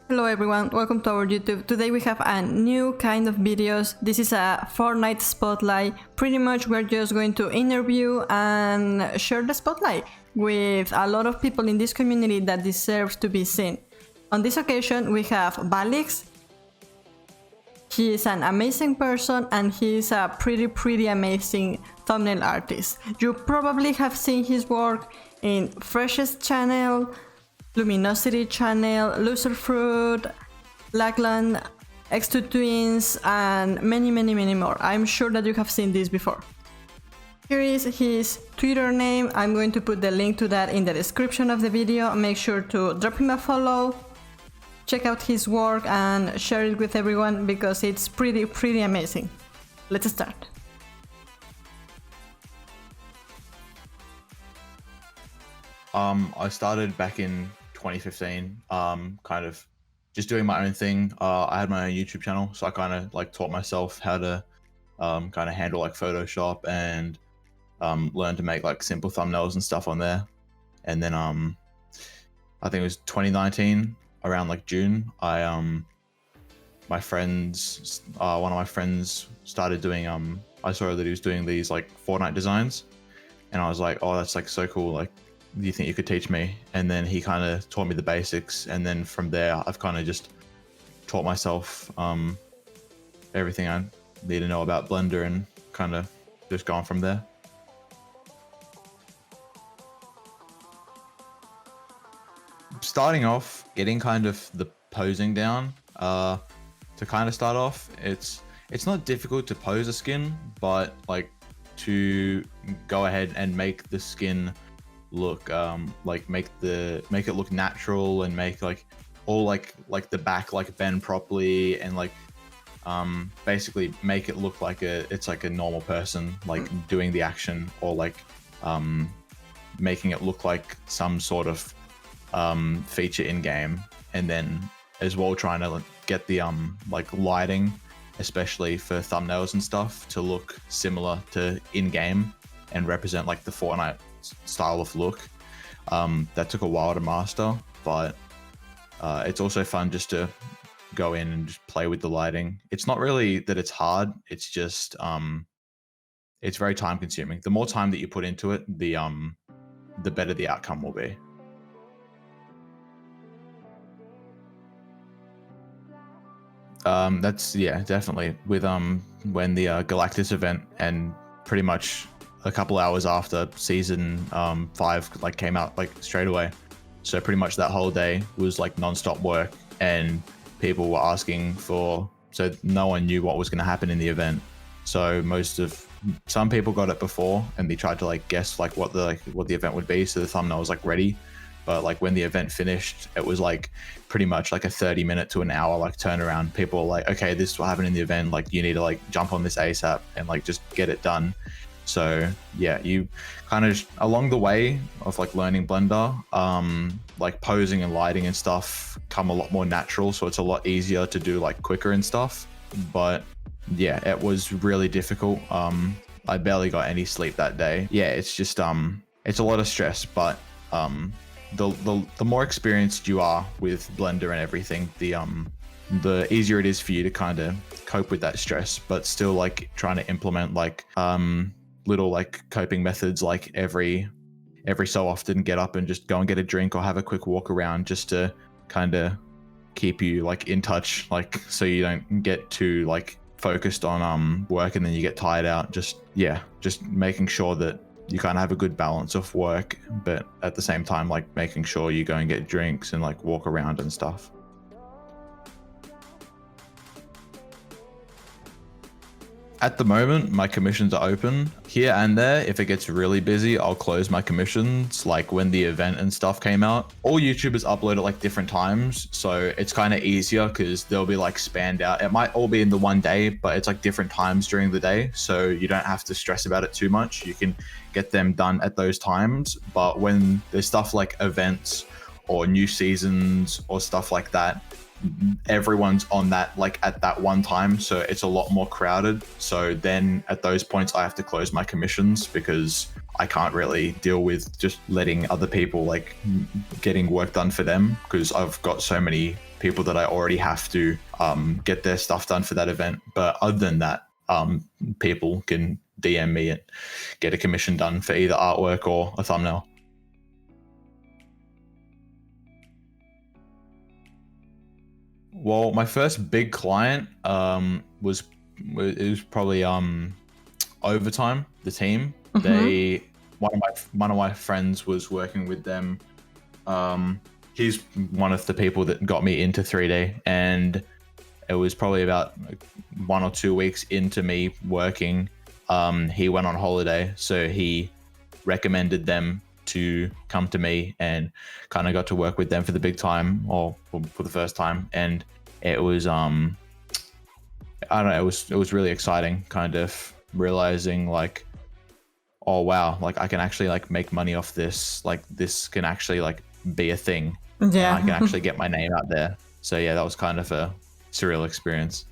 Hello everyone, welcome to our YouTube. Today we have a new kind of videos. This is a Fortnite Spotlight. Pretty much we're just going to interview and share the spotlight with a lot of people in this community that deserves to be seen. On this occasion we have Balix. He is an amazing person and he is a pretty amazing thumbnail artist. You probably have seen his work in Fresh's channel, Luminosity channel, Loser Fruit, Lagland, X2 Twins, and many more. I'm sure that you have seen this before. Here is his Twitter name. I'm going to put the link to that in the description of the video. Make sure to drop him a follow, check out his work and share it with everyone because it's pretty amazing. Let's start. I started back in 2015, kind of just doing my own thing. I had my own YouTube channel, so I kind of like taught myself how to kind of handle like Photoshop and learn to make like simple thumbnails and stuff on there. And then I think it was 2019 around like June, my friends, one of my friends started doing I saw that he was doing these like Fortnite designs, and I was like, oh, that's like so cool, like do you think you could teach me? And then he kind of taught me the basics, and then from there I've kind of just taught myself everything I need to know about Blender and kind of just gone from there. Starting off, getting kind of the posing down to kind of start off, it's not difficult to pose a skin, but like to go ahead and make the skin look like make it look natural and make like all like the back like bend properly and like basically make it look like it's like a normal person like doing the action, or like making it look like some sort of feature in game. And then as well trying to get the like lighting, especially for thumbnails and stuff, to look similar to in game and represent like the Fortnite style of look. That took a while to master, but it's also fun just to go in and just play with the lighting. It's not really that it's hard, it's just it's very time consuming. The more time that you put into it, the better the outcome will be. That's, yeah, definitely with when the Galactus event, and pretty much a couple hours after season 5 like came out like straight away. So pretty much that whole day was like non-stop work, and people were asking for, so no one knew what was going to happen in the event. So some people got it before and they tried to like guess like what the event would be, so the thumbnail was like ready. But like when the event finished, it was like pretty much like a 30-minute to an hour like turnaround. People were like, okay, this is what happened in the event, like you need to like jump on this ASAP and like just get it done. So yeah, you kind of along the way of like learning Blender, like posing and lighting and stuff come a lot more natural, so it's a lot easier to do like quicker and stuff. But yeah, it was really difficult. I barely got any sleep that day. Yeah, it's just it's a lot of stress, but the more experienced you are with Blender and everything, the easier it is for you to kind of cope with that stress, but still like trying to implement like little like coping methods, like every so often get up and just go and get a drink or have a quick walk around, just to kind of keep you like in touch, like so you don't get too like focused on work and then you get tired out. Just making sure that you kind of have a good balance of work, but at the same time like making sure you go and get drinks and like walk around and stuff. At the moment, my commissions are open. Here and there, if it gets really busy, I'll close my commissions, like when the event and stuff came out. All YouTubers upload at like different times, so it's kind of easier because they'll be like spanned out. It might all be in the one day, but it's like different times during the day, so you don't have to stress about it too much. You can get them done at those times. But when there's stuff like events or new seasons or stuff like that, everyone's on that like at that one time, so it's a lot more crowded. So then at those points I have to close my commissions because I can't really deal with just letting other people like getting work done for them, because I've got so many people that I already have to get their stuff done for that event. But other than that, people can DM me and get a commission done for either artwork or a thumbnail. Well, my first big client was probably Overtime, the team. They one of my friends was working with them. He's one of the people that got me into 3D, and it was probably about 1 or 2 weeks into me working. He went on holiday, so he recommended them to come to me, and kind of got to work with them for the big time, or for the first time. And it was I don't know, it was really exciting, kind of realizing like, oh wow, like I can actually like make money off this, like this can actually like be a thing. Yeah. And I can actually get my name out there. So yeah, that was kind of a surreal experience.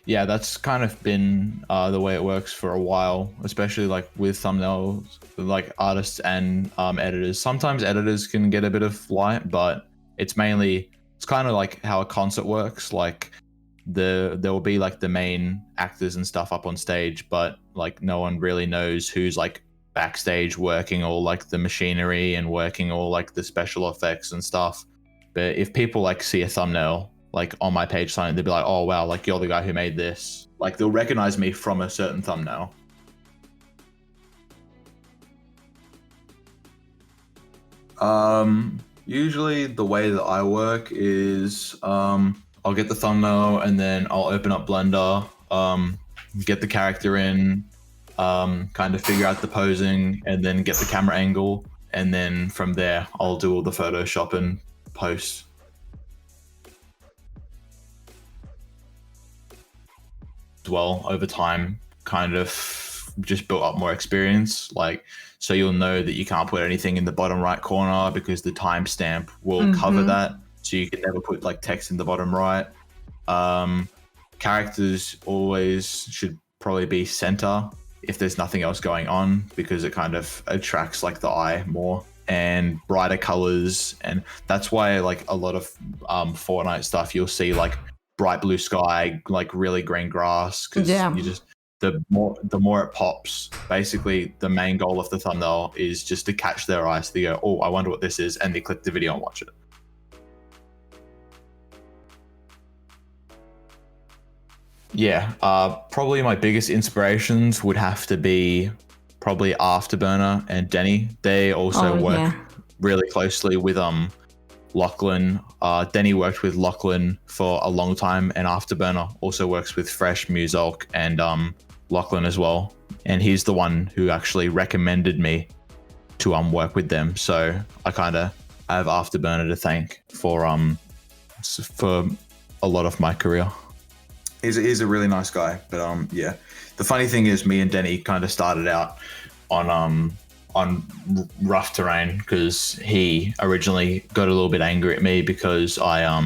Yeah, that's kind of been the way it works for a while, especially like with thumbnails, like artists and editors. Sometimes editors can get a bit of light, but it's kind of like how a concert works. Like there will be like the main actors and stuff up on stage, but like no one really knows who's like backstage working all like the machinery and working all like the special effects and stuff. But if people like see a thumbnail like on my page sign, they'll be like, oh wow, like you're the guy who made this. Like they'll recognize me from a certain thumbnail. Usually the way that I work is I'll get the thumbnail, and then I'll open up Blender, get the character in, kind of figure out the posing, and then get the camera angle, and then from there I'll do all the Photoshop and post. Well, over time, kind of just built up more experience, like so you'll know that you can't put anything in the bottom right corner because the timestamp will cover that, so you can never put like text in the bottom right. Characters always should probably be center if there's nothing else going on, because it kind of attracts like the eye more, and brighter colors. And that's why like a lot of Fortnite stuff, you'll see like bright blue sky, like really green grass, because you just the more it pops. Basically the main goal of the thumbnail is just to catch their eyes. They go, oh, I wonder what this is, and they click the video and watch it. Yeah, probably my biggest inspirations would have to be probably Afterburner and Denny. They also work really closely with Lachlan. Denny worked with Lachlan for a long time, and Afterburner also works with Fresh, Muselk, and Lachlan as well. And he's the one who actually recommended me to work with them. So I kind of have Afterburner to thank for a lot of my career. He's a really nice guy, but yeah. The funny thing is, me and Denny kind of started out on rough terrain, because he originally got a little bit angry at me because I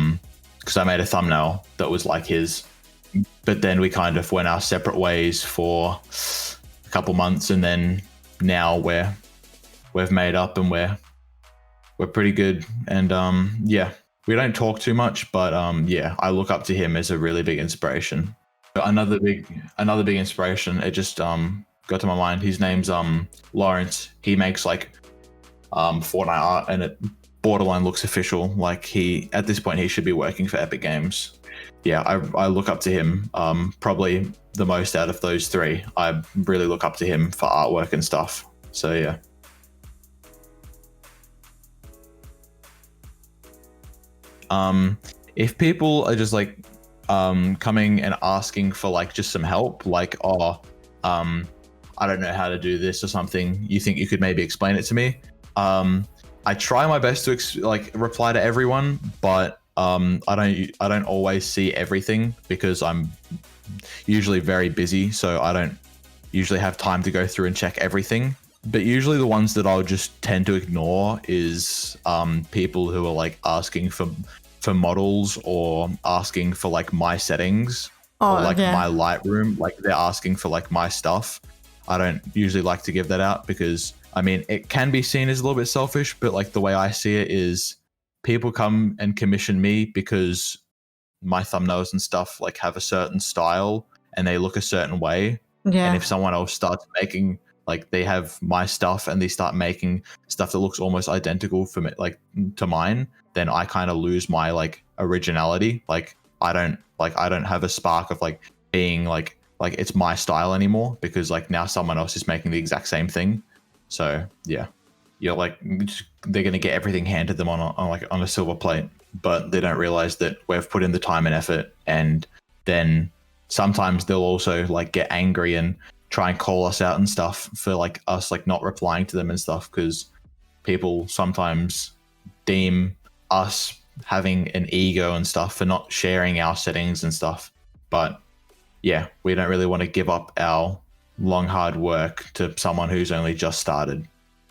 made a thumbnail that was like his. But then we kind of went our separate ways for a couple months, and then now we've made up, and we're pretty good. And yeah, we don't talk too much, but yeah, I look up to him as a really big inspiration. Another big inspiration, it just got to my mind. His name's Lawrence. He makes like Fortnite art, and it borderline looks official. Like at this point he should be working for Epic Games. Yeah, I look up to him probably the most out of those three. I really look up to him for artwork and stuff. So yeah. If people are just like coming and asking for like just some help, like I don't know how to do this or something, you think you could maybe explain it to me? I try my best to reply to everyone, but I don't always see everything, because I'm usually very busy, so I don't usually have time to go through and check everything. But usually the ones that I'll just tend to ignore is people who are like asking for models, or asking for like my settings. Oh, or like yeah. my Lightroom, like they're asking for like my stuff. I don't usually like to give that out because I mean, it can be seen as a little bit selfish, but like the way I see it is people come and commission me because my thumbnails and stuff like have a certain style and they look a certain way. Yeah. And if someone else starts making like they have my stuff and they start making stuff that looks almost identical for me, like to mine, then I kind of lose my like originality. Like I don't have a spark of like being like it's my style anymore because like now someone else is making the exact same thing. So yeah, you're like they're gonna get everything handed them on a silver plate, but they don't realize that we've put in the time and effort. And then sometimes they'll also like get angry and try and call us out and stuff for like us like not replying to them and stuff, because people sometimes deem us having an ego and stuff for not sharing our settings and stuff. But yeah, we don't really want to give up our long hard work to someone who's only just started.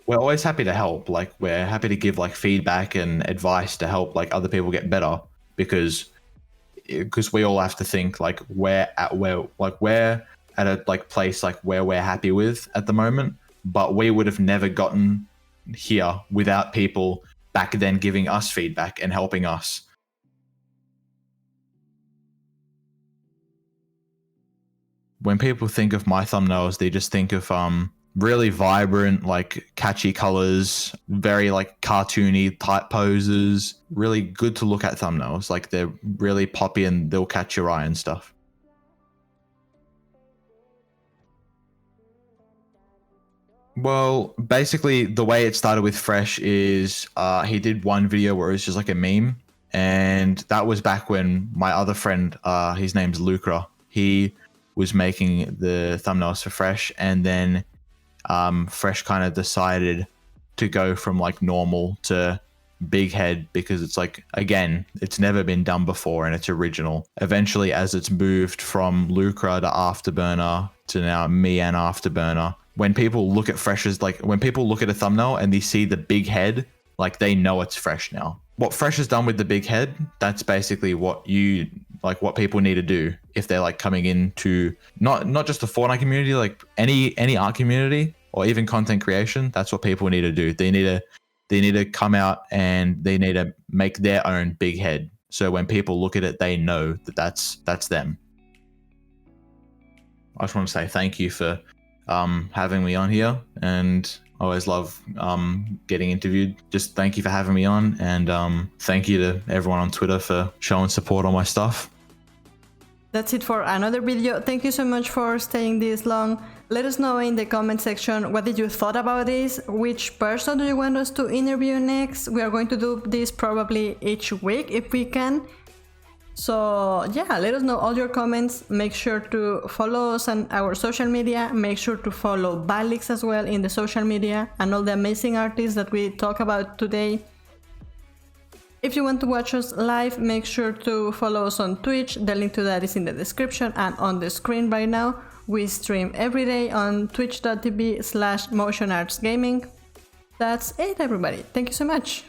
We're always happy to help. Like we're happy to give like feedback and advice to help like other people get better, because we all have to think like we're at a like place like where we're happy with at the moment, but we would have never gotten here without people back then giving us feedback and helping us. When people think of my thumbnails, they just think of really vibrant, like catchy colors, very like cartoony type poses, really good to look at thumbnails. Like they're really poppy and they'll catch your eye and stuff. Well, basically the way it started with Fresh is he did one video where it was just like a meme, and that was back when my other friend, his name's Lucra, he was making the thumbnails for Fresh, and then Fresh kind of decided to go from like normal to big head because it's like, again, it's never been done before and it's original. Eventually, as it's moved from Lucra to Afterburner to now me and Afterburner, when people look at Fresh's, like when people look at a thumbnail and they see the big head, like they know it's Fresh now. What Fresh has done with the big head, that's basically what people need to do if they're like coming into not just the Fortnite community, like any art community or even content creation. That's what people need to do. They need to come out and they need to make their own big head. So when people look at it, they know that that's them. I just want to say thank you for having me on here, and I always love getting interviewed. Just thank you for having me on, and thank you to everyone on Twitter for showing support on my stuff. That's it for another video. Thank you so much for staying this long. Let us know in the comment section what did you thought about this, which person do you want us to interview next. We are going to do this probably each week if we can. So yeah, let us know all your comments. Make sure to follow us on our social media. Make sure to follow Balix as well in the social media and all the amazing artists that we talk about today. If you want to watch us live, make sure to follow us on Twitch. The link to that is in the description and on the screen right now. We stream every day on twitch.tv/motionartsgaming. That's it, everybody. Thank you so much.